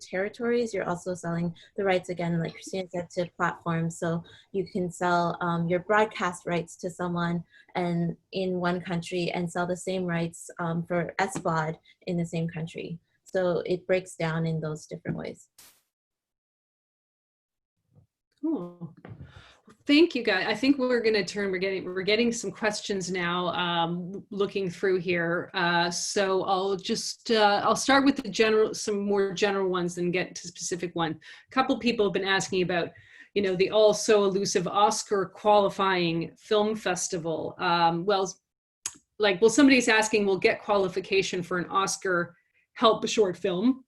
territories, you're also selling the rights, again, like Christina said, to platforms. So you can sell your broadcast rights to someone and in one country and sell the same rights for SVOD in the same country. So it breaks down in those different ways. Cool. Well, thank you, guys. I think we're going to turn. We're getting some questions now. Looking through here, so I'll start with some more general ones, and get to specific one. A couple people have been asking about, the also elusive Oscar qualifying film festival. Somebody's asking, will get qualification for an Oscar help a short film?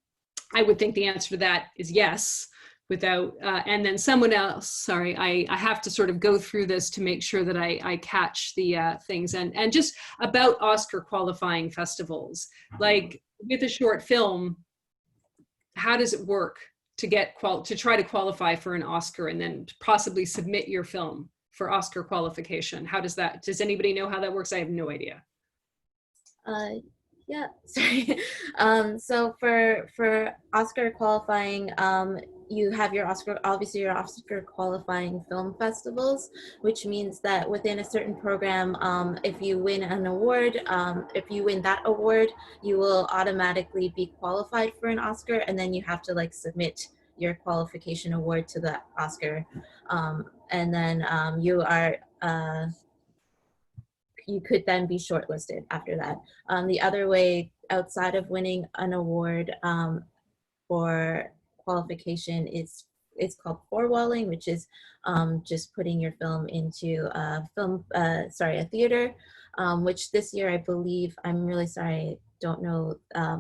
I would think the answer to that is yes. And then someone else, sorry, I have to sort of go through this to make sure that I catch the things, and just about Oscar qualifying festivals, like with a short film, how does it work to try to qualify for an Oscar and then possibly submit your film for Oscar qualification? Does anybody know how that works? I have no idea. Yeah, sorry. So for Oscar qualifying, you have your Oscar qualifying film festivals, which means that within a certain program, if you win an award, if you win that award, you will automatically be qualified for an Oscar, and then you have to submit your qualification award to the Oscar, and then you could then be shortlisted after that. The other way, outside of winning an award for qualification, it's called forewalling, which is just putting your film into a theater, which this year I believe, I'm really sorry, don't know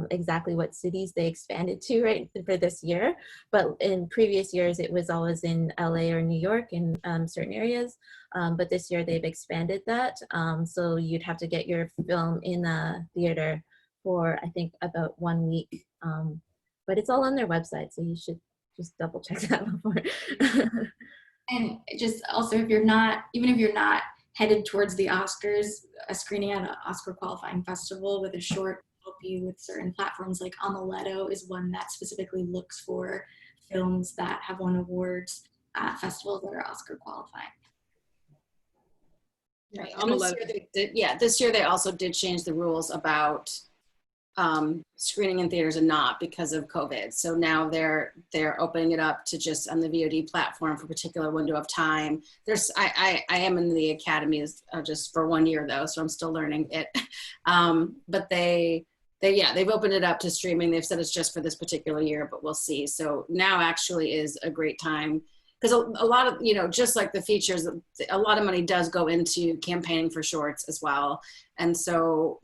exactly what cities they expanded to right for this year, but in previous years it was always in LA or New York in certain areas, but this year they've expanded that, so you'd have to get your film in a theater for I think about 1 week. But it's all on their website, so you should just double check that before. And just also, if you're not, even if you're not headed towards the Oscars, a screening at an Oscar qualifying festival with a short help you with certain platforms like Amaletto is one that specifically looks for films that have won awards at festivals that are Oscar qualifying. Right. I'm And this year they also did change the rules about screening in theaters and not because of COVID. So now they're opening it up to just on the VOD platform for a particular window of time. I am in the academy just for 1 year though, so I'm still learning it. But they've opened it up to streaming. They've said it's just for this particular year, but we'll see. So now actually is a great time because a lot of, just like the features, a lot of money does go into campaigning for shorts as well. And so,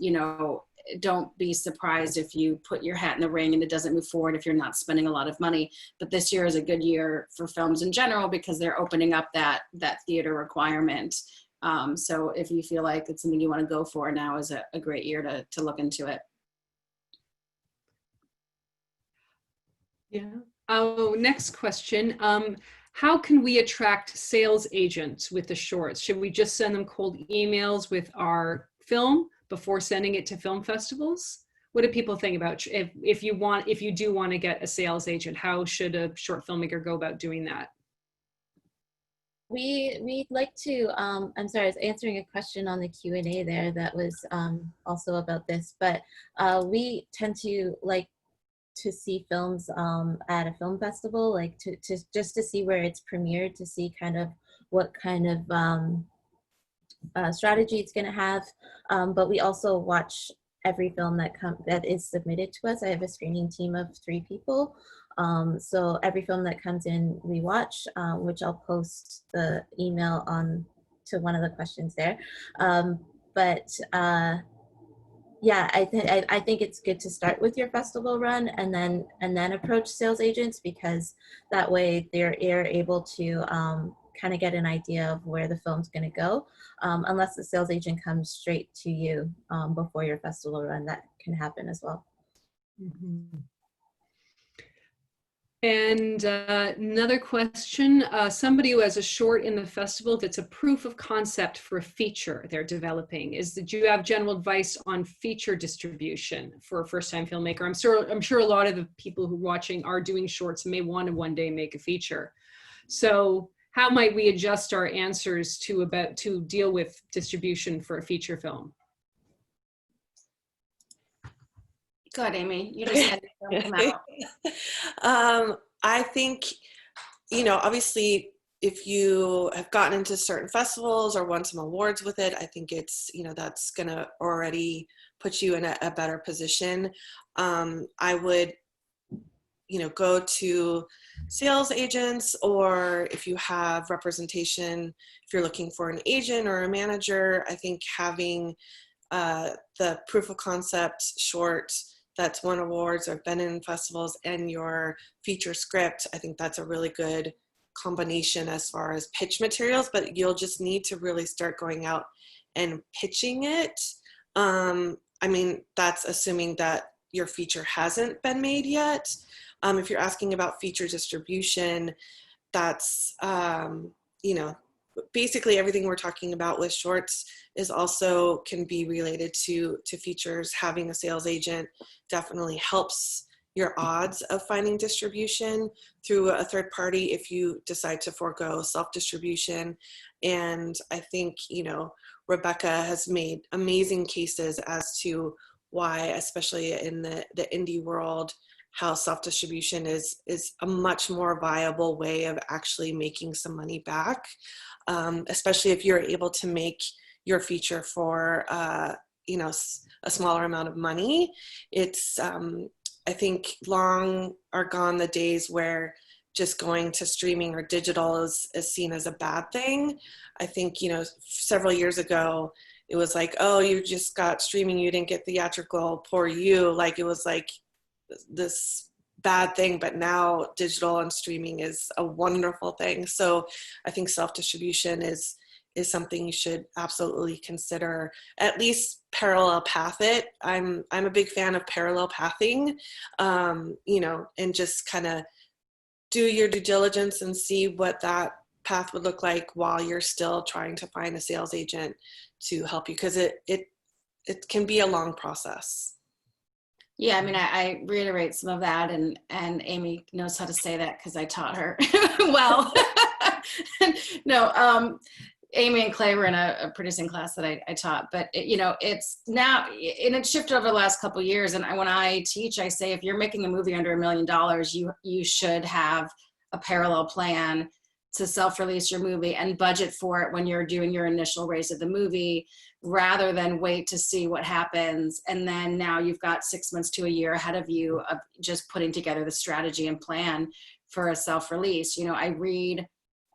don't be surprised if you put your hat in the ring and it doesn't move forward if you're not spending a lot of money. But this year is a good year for films in general because they're opening up that theater requirement. So if you feel like it's something you want to go for, now is a great year to look into it. Yeah. Oh, next question. How can we attract sales agents with the shorts? Should we just send them cold emails with our film before sending it to film festivals? What do people think about if you do want to get a sales agent? How should a short filmmaker go about doing that? We'd like to, I'm sorry, I was answering a question on the Q&A there that was also about this, but we tend to like to see films at a film festival, like to just to see where it's premiered, to see kind of what kind of strategy it's going to have. But we also watch every film that is submitted to us. I have a screening team of 3 people. So every film that comes in, we watch, which I'll post the email on to one of the questions there. Yeah, I think it's good to start with your festival run and then approach sales agents, because that way they're able to kind of get an idea of where the film's going to go. Unless the sales agent comes straight to you before your festival run, that can happen as well. Mm-hmm. And another question, somebody who has a short in the festival that's a proof of concept for a feature they're developing. Do you have general advice on feature distribution for a first-time filmmaker? I'm sure a lot of the people who are watching are doing shorts and may want to one day make a feature. So how might we adjust our answers to deal with distribution for a feature film? Go ahead, Amy. You just had to come out. I think, obviously, if you have gotten into certain festivals or won some awards with it, I think it's, that's going to already put you in a better position. I would, go to sales agents, or if you have representation, if you're looking for an agent or a manager, I think having the proof of concept short that's won awards or been in festivals and your feature script, I think that's a really good combination as far as pitch materials, but you'll just need to really start going out and pitching it. That's assuming that your feature hasn't been made yet. If you're asking about feature distribution, that's, basically everything we're talking about with shorts is also can be related to features. Having a sales agent definitely helps your odds of finding distribution through a third party if you decide to forego self-distribution. And I think, Rebecca has made amazing cases as to why, especially in the indie world, how self-distribution is a much more viable way of actually making some money back. Especially if you're able to make your feature for, a smaller amount of money. It's, I think long are gone the days where just going to streaming or digital is seen as a bad thing. I think, several years ago, it was like, oh, you just got streaming, you didn't get theatrical, poor you. Like, it was like this bad thing, but now digital and streaming is a wonderful thing. So I think self-distribution is is something you should absolutely consider. At least parallel path it. I'm a big fan of parallel pathing, you know, and just kind of do your due diligence and see what that path would look like while you're still trying to find a sales agent to help you, because it can be a long process. Yeah, I mean, I reiterate some of that, and Amy knows how to say that because I taught her well. No, Amy and Clay were in a producing class that I taught, but you know, it's now, and it shifted over the last couple of years. And when I teach, I say, if you're making a movie under $1 million, you should have a parallel plan to self-release your movie and budget for it when you're doing your initial raise of the movie, rather than wait to see what happens. And then now you've got 6 months to a year ahead of you of just putting together the strategy and plan for a self-release. You know, I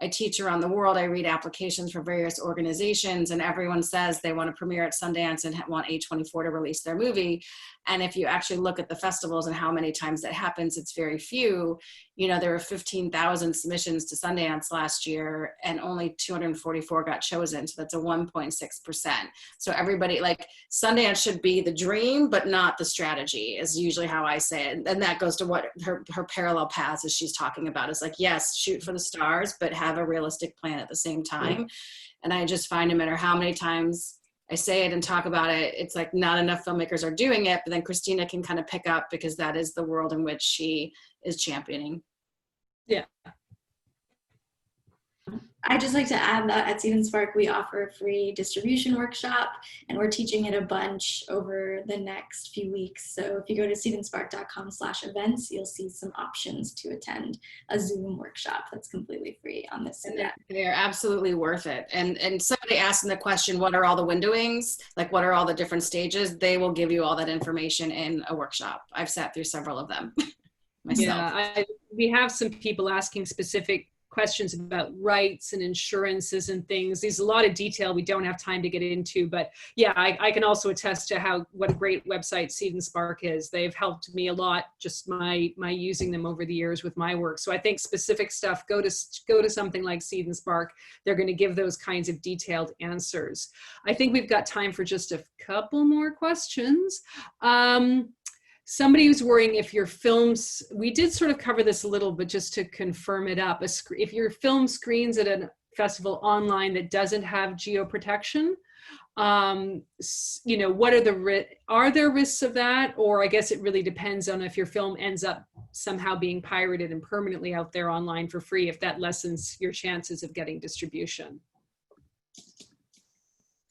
teach around the world. I read applications for various organizations, and everyone says they want to premiere at Sundance and want A24 to release their movie. And if you actually look at the festivals and how many times that happens, it's very few. You know, there were 15,000 submissions to Sundance last year, and only 244 got chosen. So that's a 1.6%. So everybody, like, Sundance should be the dream, but not the strategy, is usually how I say it. And that goes to what her parallel paths, as she's talking about, is like, yes, shoot for the stars, but have a realistic plan at the same time. And I just find, no matter how many times I say it and talk about it, it's like not enough filmmakers are doing it. But then Christina can kind of pick up, because that is the world in which she is championing. Yeah. I'd just like to add that at Seed and Spark, we offer a free distribution workshop, and we're teaching it a bunch over the next few weeks. So if you go to seedandspark.com/events, you'll see some options to attend a Zoom workshop that's completely free on this. And they're absolutely worth it. And somebody asked in the question, what are all the windowings? Like, what are all the different stages? They will give you all that information in a workshop. I've sat through several of them myself. Yeah, we have some people asking specific questions about rights and insurances and things. There's a lot of detail we don't have time to get into, but yeah, I can also attest to what a great website Seed and Spark is. They've helped me a lot, just my using them over the years with my work. So I think specific stuff, go to something like Seed and Spark. They're going to give those kinds of detailed answers. I think we've got time for just a couple more questions. Somebody was worrying if your films, we did sort of cover this a little, but just to confirm it up, if your film screens at a festival online that doesn't have geoprotection, you know, what are there risks of that? Or I guess it really depends on if your film ends up somehow being pirated and permanently out there online for free, if that lessens your chances of getting distribution.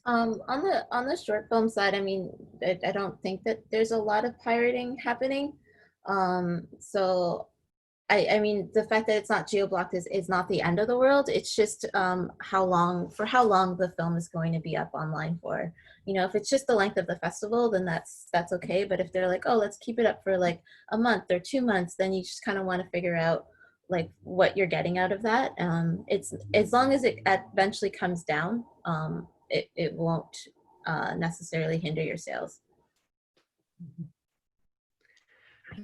On the short film side, I mean, I don't think that there's a lot of pirating happening. So I mean, the fact that it's not geo-blocked is not the end of the world. It's just how long the film is going to be up online for. You know, if it's just the length of the festival, then that's okay. But if they're like, oh, let's keep it up for like a month or 2 months, then you just kind of want to figure out like what you're getting out of that. It's as long as it eventually comes down, it won't necessarily hinder your sales.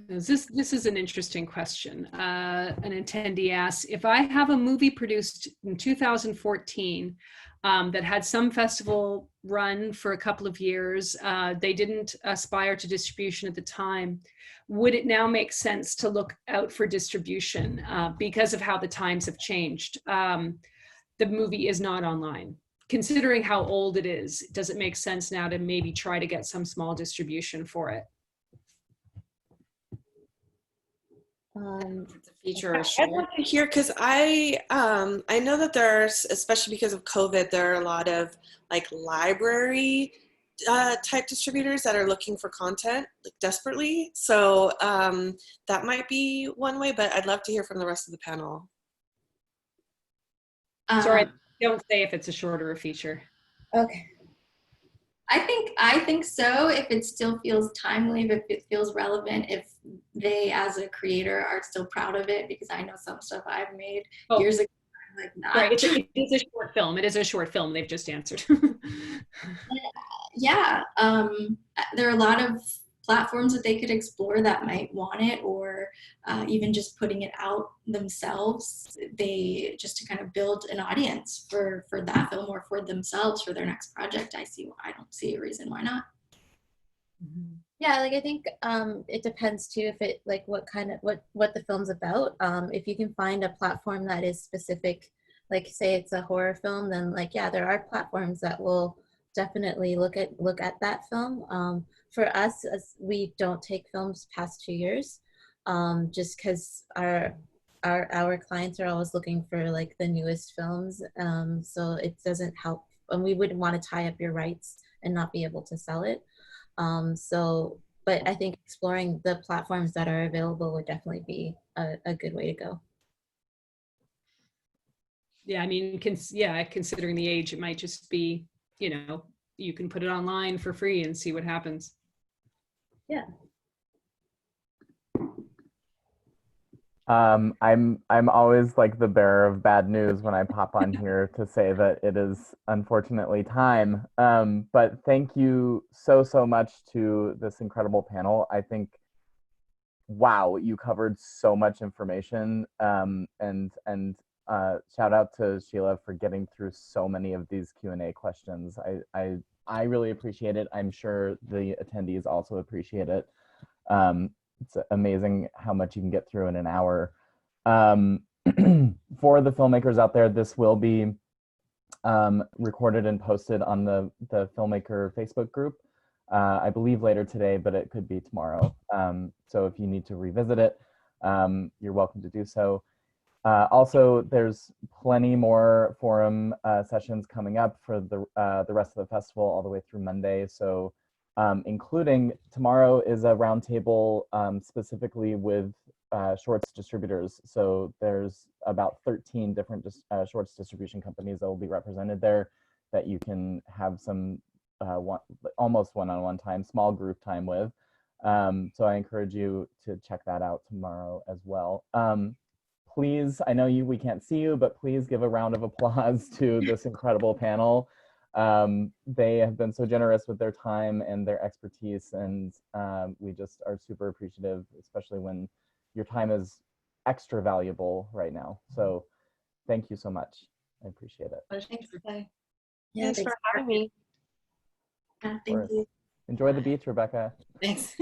This is an interesting question. An attendee asks, if I have a movie produced in 2014 that had some festival run for a couple of years, they didn't aspire to distribution at the time, would it now make sense to look out for distribution because of how the times have changed? The movie is not online. Considering how old it is, does it make sense now to maybe try to get some small distribution for it? It's a feature or I'd like to hear, because I know that there's, especially because of COVID, there are a lot of like library type distributors that are looking for content like desperately. So that might be one way, but I'd love to hear from the rest of the panel. Sorry, don't say if it's a short or a feature. Okay. I think so, if it still feels timely, if it feels relevant, if they as a creator are still proud of it, because I know some stuff I've made years ago, I'm like, not. Right, it is a short film. It is a short film. They've just answered. Yeah, there are a lot of platforms that they could explore that might want it, or even just putting it out themselves, they just to kind of build an audience for that film or for themselves for their next project. I don't see a reason why not. Yeah, like I think it depends too if it like what kind of what the film's about. If you can find a platform that is specific, like say it's a horror film, then like yeah, there are platforms that will definitely look at that film. For us, as we don't take films past 2 years, just because our clients are always looking for like the newest films. So it doesn't help, and we wouldn't want to tie up your rights and not be able to sell it. But I think exploring the platforms that are available would definitely be a good way to go. Yeah, I mean, considering the age, it might just be, you can put it online for free and see what happens. Yeah. I'm always like the bearer of bad news when I pop on here to say that it is unfortunately time. But thank you so much to this incredible panel. I think, wow, you covered so much information. And shout out to Sheila for getting through so many of these Q&A questions. I really appreciate it. I'm sure the attendees also appreciate it. It's amazing how much you can get through in an hour. For the filmmakers out there, this will be recorded and posted on the filmmaker Facebook group. I believe later today, but it could be tomorrow. So if you need to revisit it, you're welcome to do so. Also, there's plenty more forum sessions coming up for the rest of the festival all the way through Monday. So including tomorrow is a roundtable specifically with shorts distributors. So there's about 13 different shorts distribution companies that will be represented there that you can have some almost one-on-one time, small group time with. So I encourage you to check that out tomorrow as well. Please, I know we can't see you, but please give a round of applause to this incredible panel. They have been so generous with their time and their expertise, and we just are super appreciative, especially when your time is extra valuable right now. So thank you so much. I appreciate it. Thanks, Clay. Yeah, Thanks for having me. Thank you. Enjoy the beach, Rebecca. Thanks.